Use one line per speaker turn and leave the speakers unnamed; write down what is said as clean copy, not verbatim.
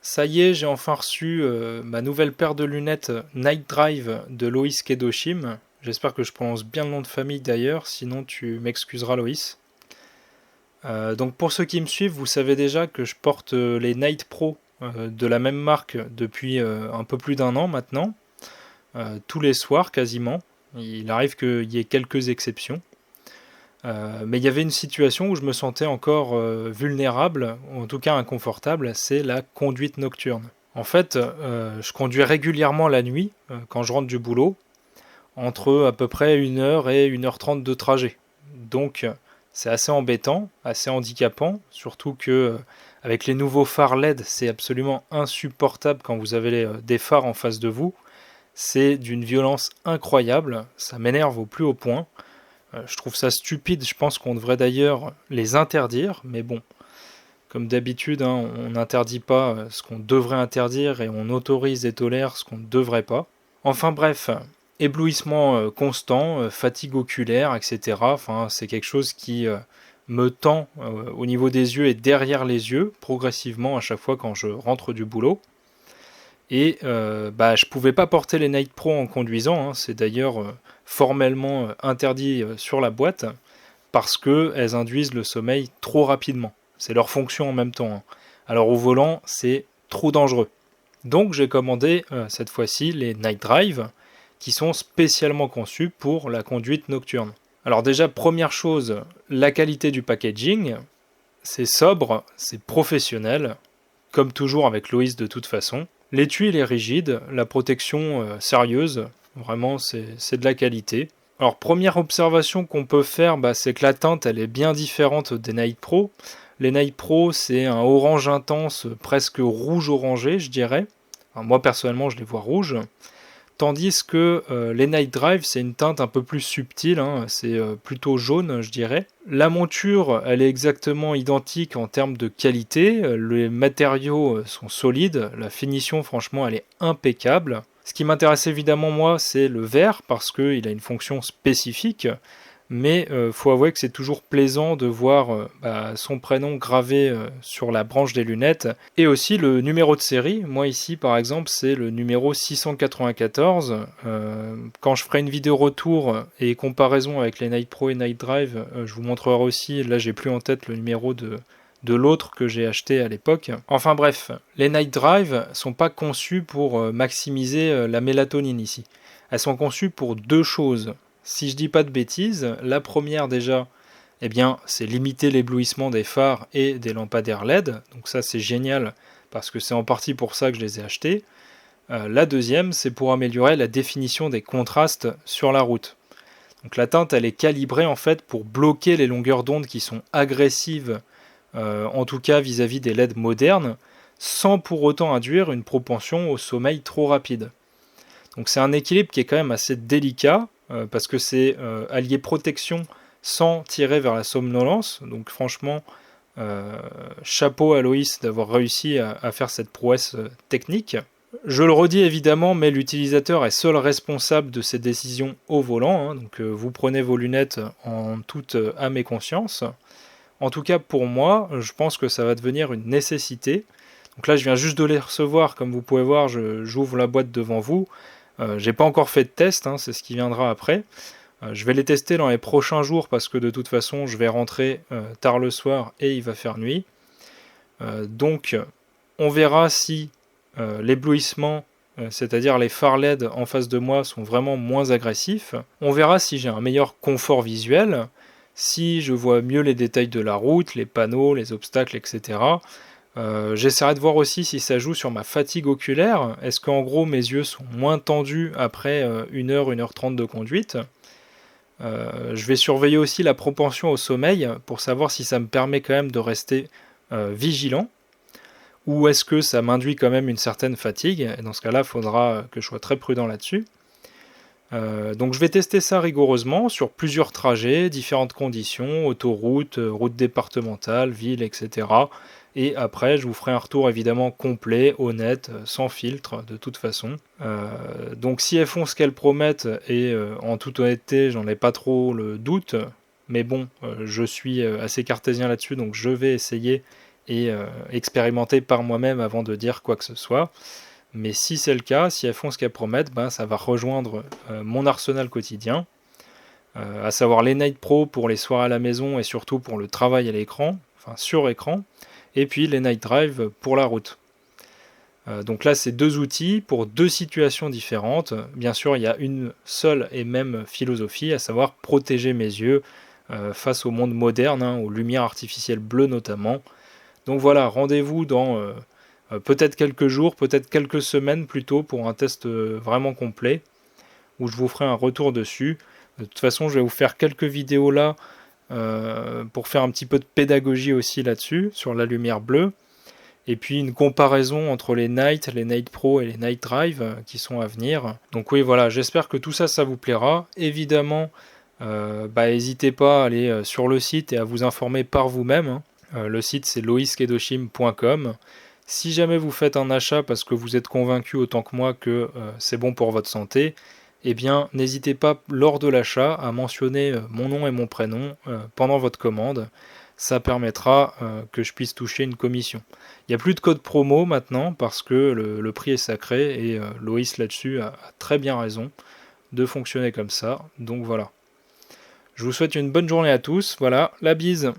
Ça y est, j'ai enfin reçu ma nouvelle paire de lunettes Night Drive de Loïs Kedoshim. J'espère que je prononce bien le nom de famille d'ailleurs, sinon tu m'excuseras Loïs. Donc pour ceux qui me suivent, vous savez déjà que je porte les Night Pro de la même marque depuis un peu plus d'un an maintenant, tous les soirs quasiment. Il arrive qu'il y ait quelques exceptions. Mais il y avait une situation où je me sentais encore vulnérable, ou en tout cas inconfortable, c'est la conduite nocturne. En fait, je conduis régulièrement la nuit quand je rentre du boulot, entre à peu près 1 heure et 1 h 30 de trajet. Donc c'est assez embêtant, assez handicapant, surtout que avec les nouveaux phares LED, c'est absolument insupportable quand vous avez des phares en face de vous. C'est d'une violence incroyable, ça m'énerve au plus haut point. Je trouve ça stupide, je pense qu'on devrait d'ailleurs les interdire, mais bon, comme d'habitude, hein, on n'interdit pas ce qu'on devrait interdire et on autorise et tolère ce qu'on ne devrait pas. Enfin bref, éblouissement constant, fatigue oculaire, etc. Enfin, c'est quelque chose qui me tend au niveau des yeux et derrière les yeux, progressivement à chaque fois quand je rentre du boulot. Et je pouvais pas porter les Night Pro en conduisant, hein. C'est d'ailleurs formellement interdit sur la boîte parce qu'elles induisent le sommeil trop rapidement. C'est leur fonction en même temps, hein. Alors au volant, c'est trop dangereux. Donc j'ai commandé cette fois-ci les Night Drive qui sont spécialement conçus pour la conduite nocturne. Alors déjà, première chose, la qualité du packaging, c'est sobre, c'est professionnel, comme toujours avec Loïs de toute façon. L'étui il est rigide, la protection sérieuse, vraiment c'est de la qualité. Alors première observation qu'on peut faire, c'est que la teinte elle est bien différente des Night Pro. Les Night Pro c'est un orange intense, presque rouge orangé je dirais. Enfin, moi personnellement je les vois rouges. Tandis que les Night Drive, c'est une teinte un peu plus subtile, hein, c'est plutôt jaune, je dirais. La monture, elle est exactement identique en termes de qualité. Les matériaux sont solides. La finition, franchement, elle est impeccable. Ce qui m'intéresse évidemment, moi, c'est le vert, parce qu'il a une fonction spécifique. Mais faut avouer que c'est toujours plaisant de voir son prénom gravé sur la branche des lunettes et aussi le numéro de série. Moi ici par exemple c'est le numéro 694. Quand je ferai une vidéo retour et comparaison avec les Night Pro et Night Drive, je vous montrerai aussi, là j'ai plus en tête le numéro de l'autre que j'ai acheté à l'époque. Enfin bref, les Night Drive sont pas conçus pour maximiser la mélatonine ici. Elles sont conçues pour deux choses. Si je dis pas de bêtises, la première déjà, c'est limiter l'éblouissement des phares et des lampadaires LED. Donc ça c'est génial parce que c'est en partie pour ça que je les ai achetés. La deuxième, c'est pour améliorer la définition des contrastes sur la route. Donc la teinte elle est calibrée en fait pour bloquer les longueurs d'onde qui sont agressives, en tout cas vis-à-vis des LED modernes, sans pour autant induire une propension au sommeil trop rapide. Donc c'est un équilibre qui est quand même assez délicat, parce que c'est allier protection sans tirer vers la somnolence. Donc franchement, chapeau à Loïs d'avoir réussi à faire cette prouesse technique. Je le redis évidemment, mais l'utilisateur est seul responsable de ses décisions au volant, hein, donc vous prenez vos lunettes en toute âme et conscience. En tout cas pour moi, je pense que ça va devenir une nécessité. Donc là je viens juste de les recevoir, comme vous pouvez voir, j'ouvre la boîte devant vous. J'ai pas encore fait de test, hein, c'est ce qui viendra après. Je vais les tester dans les prochains jours parce que de toute façon je vais rentrer tard le soir et il va faire nuit. Donc on verra si l'éblouissement, c'est-à-dire les phares LED en face de moi sont vraiment moins agressifs. On verra si j'ai un meilleur confort visuel, si je vois mieux les détails de la route, les panneaux, les obstacles, etc. J'essaierai de voir aussi si ça joue sur ma fatigue oculaire. Est-ce qu'en gros mes yeux sont moins tendus après 1 heure, 1 h 30 de conduite? Je vais surveiller aussi la propension au sommeil pour savoir si ça me permet quand même de rester vigilant ou est-ce que ça m'induit quand même une certaine fatigue. Et dans ce cas-là, il faudra que je sois très prudent là-dessus. Donc je vais tester ça rigoureusement sur plusieurs trajets, différentes conditions, autoroute, route départementale, ville, etc. Et après, je vous ferai un retour évidemment complet, honnête, sans filtre, de toute façon. Donc si elles font ce qu'elles promettent, et en toute honnêteté, j'en ai pas trop le doute, mais bon, je suis assez cartésien là-dessus, donc je vais essayer et expérimenter par moi-même avant de dire quoi que ce soit. Mais si c'est le cas, si elles font ce qu'elles promettent, ben, ça va rejoindre mon arsenal quotidien, à savoir les Night Pro pour les soirs à la maison et surtout pour le travail à l'écran, enfin sur écran, et puis les Night Drive pour la route. Donc là, c'est 2 outils pour 2 situations différentes. Bien sûr, il y a une seule et même philosophie, à savoir protéger mes yeux face au monde moderne, aux lumières artificielles bleues notamment. Donc voilà, rendez-vous dans peut-être quelques jours, peut-être quelques semaines plutôt pour un test vraiment complet, où je vous ferai un retour dessus. De toute façon, je vais vous faire quelques vidéos là pour faire un petit peu de pédagogie aussi là-dessus, sur la lumière bleue. Et puis une comparaison entre les Night Pro et les Night Drive qui sont à venir. Donc oui, voilà, j'espère que tout ça, ça vous plaira. Évidemment, n'hésitez pas à aller sur le site et à vous informer par vous-même. Le site, c'est loiskedoshim.com. Si jamais vous faites un achat parce que vous êtes convaincu autant que moi que c'est bon pour votre santé, eh bien, n'hésitez pas lors de l'achat à mentionner mon nom et mon prénom pendant votre commande. Ça permettra que je puisse toucher une commission. Il n'y a plus de code promo maintenant parce que le prix est sacré et Loïs là-dessus a très bien raison de fonctionner comme ça. Donc voilà. Je vous souhaite une bonne journée à tous. Voilà, la bise.